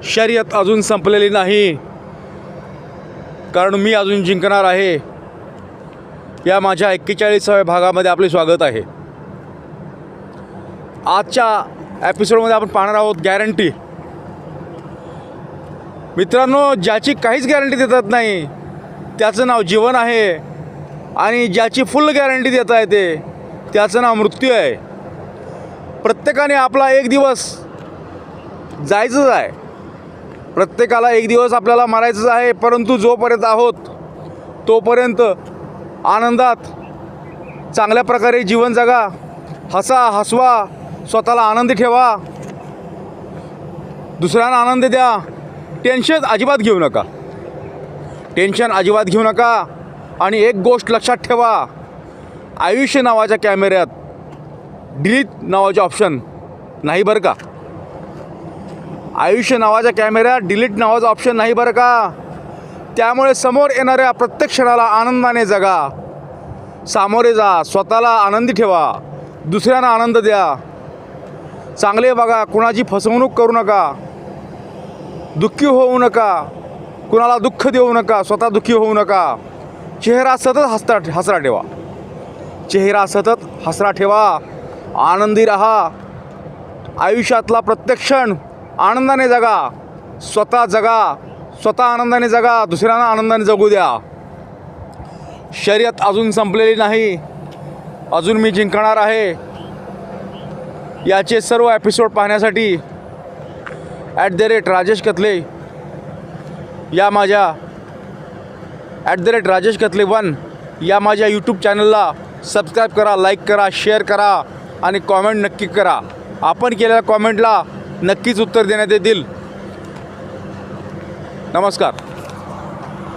शर्यत अजून संपलेली नाही, कारण मी अजून जिंकणार आहे. या माझ्या 41व्या भागामध्ये आपले स्वागत आहे. आजच्या एपिसोडमध्ये आपण पाहणार आहोत गॅरंटी. मित्रांनो, ज्याची काहीच गॅरंटी देतात नाही त्याचं नाव जीवन आहे, आणि ज्याची फुल गॅरंटी देता येते त्याचं नाव मृत्यू आहे. प्रत्येकाने आपला एक दिवस जायचंच आहे, प्रत्येकाला एक दिवस आपल्याला मरायचंच आहे. परंतु जोपर्यंत आहोत तोपर्यंत आनंदात चांगल्या प्रकारे जीवन जगा, हसवा, स्वतःला आनंदी ठेवा, दुसऱ्यांना आनंद द्या. टेन्शन अजिबात घेऊ नका. आणि एक गोष्ट लक्षात ठेवा, आयुष्य नावाच्या कॅमेऱ्यात डिलीट नावाचे ऑप्शन नाही बरं का. आयुष्य नावाच्या कॅमेऱ्यात डिलीट नावाचा ऑप्शन नाही बरं का. त्यामुळे समोर येणाऱ्या प्रत्येक क्षणाला आनंदाने जगा, सामोरे जा, स्वतःला आनंदी ठेवा, दुसऱ्यांना आनंद द्या, चांगले बघा, कुणाची फसवणूक करू नका, दुःखी होऊ नका, कुणाला दुःख देऊ नका, स्वतः दुःखी होऊ नका. चेहरा सतत हसरा ठेवा, आनंदी राहा. आयुष्यातला प्रत्येक क्षण आनंदाने जगा, स्वतः आनंदाने जगा, दुसऱ्यांना आनंदाने जगू द्या. शर्यत अजून संपलेली नाही, अजून मी जिंकणार आहे. याचे सर्व एपिसोड पाहण्यासाठी @राजेश कथले या माझ्या @राजेश कथले 1 या माझ्या यूट्यूब चॅनलला सबस्क्राईब करा, लाईक करा, शेअर करा आणि कॉमेंट नक्की करा. आपण केलेल्या कॉमेंटला नक्कीच उत्तर देण्यात येतील. नमस्कार.